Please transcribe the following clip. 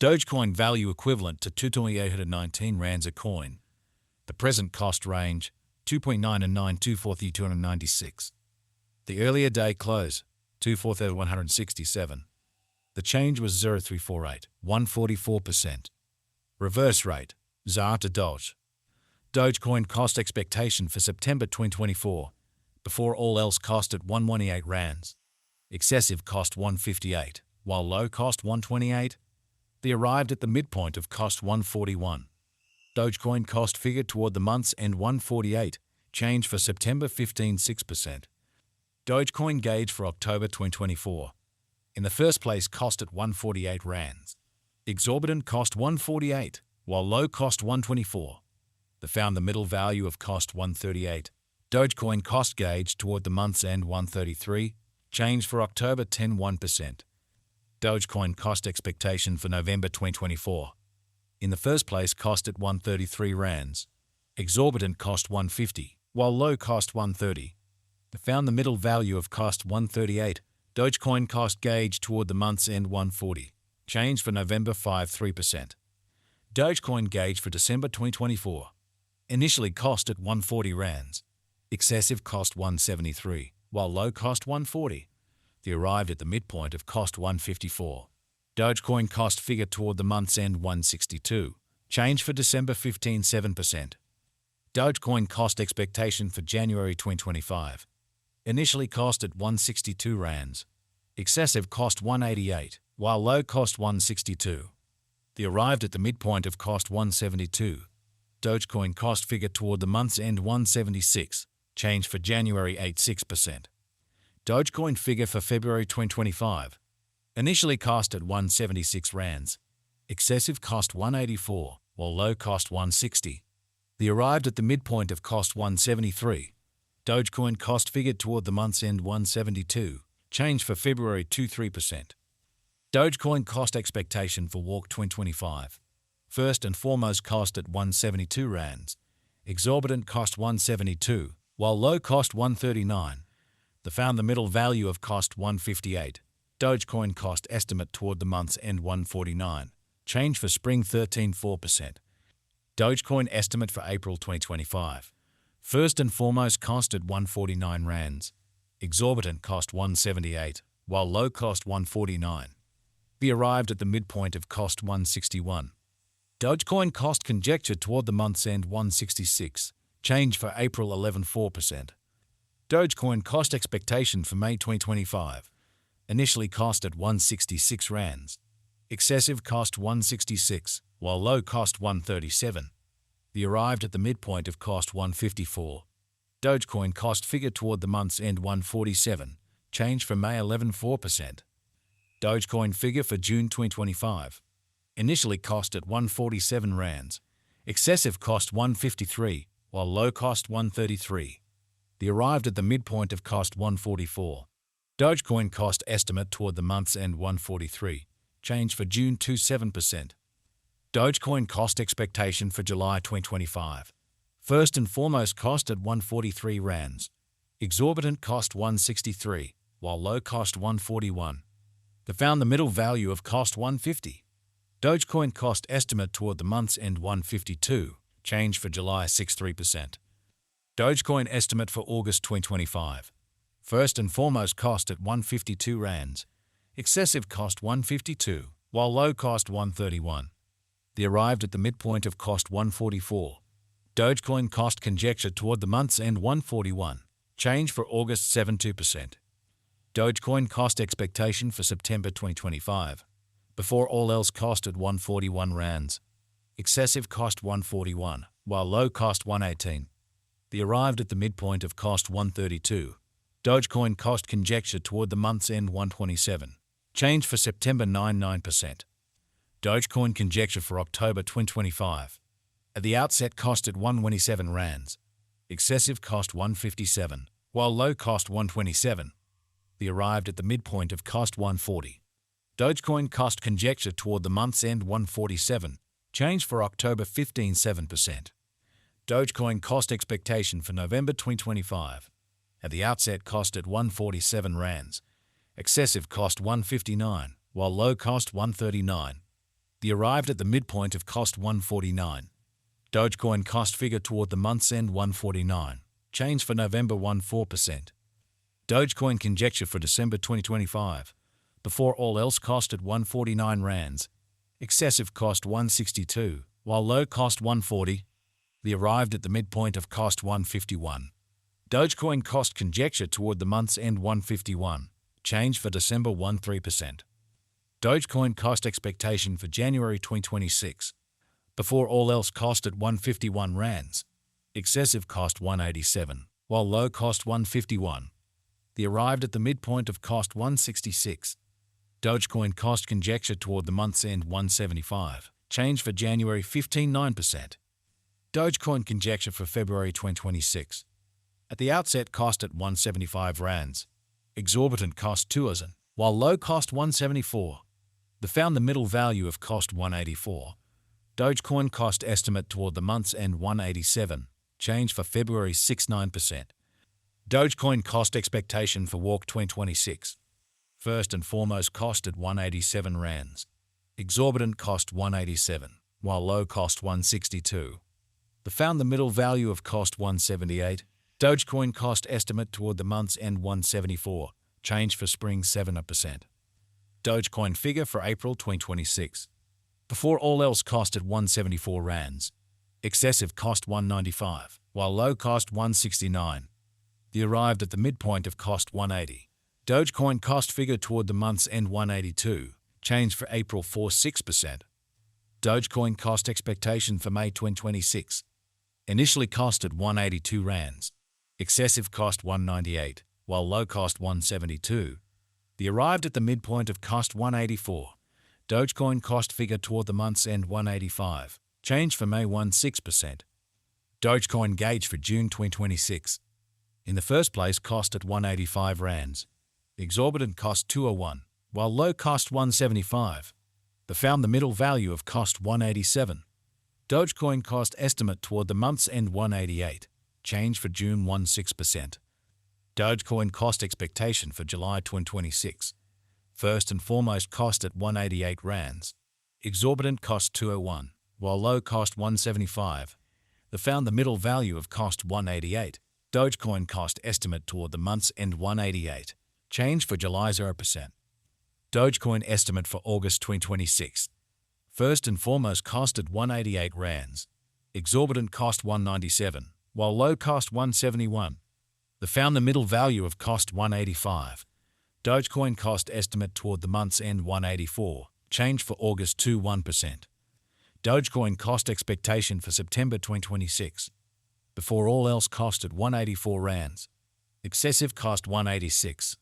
Dogecoin value equivalent to 2,819 rands a coin. The present cost range 2.9924296. The earlier day close 2,4167. The change was 0.348, 144%. Reverse rate ZAR to Doge. Dogecoin cost expectation for September 2024. Before all else cost at 118 rands. Excessive cost 158, while low cost 128. They arrived at the midpoint of cost 141. Dogecoin cost figure toward the month's end 148, change for September 15.6%. Dogecoin gauge for October 2024. In the first place cost at 148 rands. Exorbitant cost 148, while low cost 124. They found the middle value of cost 138. Dogecoin cost gauge toward the month's end 133, change for October 10.1%. Dogecoin cost expectation for November 2024. In the first place cost at 133 rands. Exorbitant cost 150, while low cost 130. They found the middle value of cost 138. Dogecoin cost gauge toward the month's end 140, change for November 5.3%. Dogecoin gauge for December 2024. Initially cost at 140 rands. Excessive cost 173, while low cost 140. They arrived at the midpoint of cost 154. Dogecoin cost figure toward the month's end 162, change for December 15.7%. Dogecoin cost expectation for January 2025. Initially cost at 162 rands. Excessive cost 188, while low cost 162. They arrived at the midpoint of cost 172. Dogecoin cost figure toward the month's end 176, change for January 8.6%. Dogecoin figure for February 2025. Initially cost at 176 rands. Excessive cost 184, while low cost 160. They arrived at the midpoint of cost 173. Dogecoin cost figured toward the month's end 172, change for February 2.3%. Dogecoin cost expectation for Walk 2025. First and foremost cost at 172 rands. Exorbitant cost 172, while low cost 139. They found the middle value of cost 158. Dogecoin cost estimate toward the month's end 149. Change for spring 13.4%. Dogecoin estimate for April 2025. First and foremost cost at 149 rands. Exorbitant cost 178, while low cost 149. We arrived at the midpoint of cost 161. Dogecoin cost conjecture toward the month's end 166. Change for April 11.4%. Dogecoin cost expectation for May 2025. Initially cost at 166 rands. Excessive cost 166, while low cost 137. They arrived at the midpoint of cost 154. Dogecoin cost figure toward the month's end 147. Change for May 11.4%. Dogecoin figure for June 2025. Initially cost at 147 rands. Excessive cost 153, while low cost 133. They arrived at the midpoint of cost 144. Dogecoin cost estimate toward the month's end 143. Change for June 27%. Dogecoin cost expectation for July 2025. First and foremost cost at 143 rands. Exorbitant cost 163, while low cost 141. They found the middle value of cost 150. Dogecoin cost estimate toward the month's end 152. Change for July 63%. Dogecoin estimate for August 2025. First and foremost cost at 152 rands. Excessive cost 152, while low cost 131. They arrived at the midpoint of cost 144. Dogecoin cost conjecture toward the month's end 141. Change for August 72%. Dogecoin cost expectation for September 2025. Before all else cost at 141 rands. Excessive cost 141, while low cost 118. They arrived at the midpoint of cost 132. Dogecoin cost conjecture toward the month's end 127. Change for September 99%. Dogecoin conjecture for October 2025. At the outset cost at 127 rands. Excessive cost 157, while low cost 127. They arrived at the midpoint of cost 140. Dogecoin cost conjecture toward the month's end 147. Change for October 15.7%. Dogecoin cost expectation for November 2025. At the outset cost at 147 rands. Excessive cost 159, while low cost 139. The arrived at the midpoint of cost 149. Dogecoin cost figure toward the month's end 149. Change for November 14%. Dogecoin conjecture for December 2025. Before all else cost at 149 rands. Excessive cost 162, while low cost 140. The arrived at the midpoint of cost 151. Dogecoin cost conjecture toward the month's end 151. Change for December 13%. Dogecoin cost expectation for January 2026. Before all else cost at 151 rands. Excessive cost 187, while low cost 151. The arrived at the midpoint of cost 166. Dogecoin cost conjecture toward the month's end 175. Change for January 15.9%. Dogecoin conjecture for February 2026. At the outset cost at 175 rands. Exorbitant cost 2,000, while low cost 174. The found the middle value of cost 184. Dogecoin cost estimate toward the month's end 187. Change for February 6.9%. Dogecoin cost expectation for Walk 2026. First and foremost cost at 187 rands. Exorbitant cost 187, while low cost 162. The found the middle value of cost 178. Dogecoin cost estimate toward the month's end 174. Change for spring 7%. Dogecoin figure for April 2026. Before all else cost at 174 rands. Excessive cost 195, while low cost 169. The arrived at the midpoint of cost 180. Dogecoin cost figure toward the month's end 182. Change for April 6%. Dogecoin cost expectation for May 2026. Initially cost at 182 rands. Excessive cost 198, while low cost 172. The arrived at the midpoint of cost 184. Dogecoin cost figure toward the month's end 185. Change for May 6%. Dogecoin gauge for June 2026. In the first place cost at 185 rands. Exorbitant cost 201, while low cost 175. The found the middle value of cost 187. Dogecoin cost estimate toward the month's end 188. Change for June 6%. Dogecoin cost expectation for July 2026. First and foremost cost at 188 rands. Exorbitant cost 201, while low cost 175. The found the middle value of cost 188. Dogecoin cost estimate toward the month's end 188. Change for July 0%. Dogecoin estimate for August 2026. First and foremost cost at 188 rands. Exorbitant cost 197, while low cost 171. The found the middle value of cost 185. Dogecoin cost estimate toward the month's end 184. Change for August 1%. Dogecoin cost expectation for September 2026. Before all else cost at 184 rands. Excessive cost 186.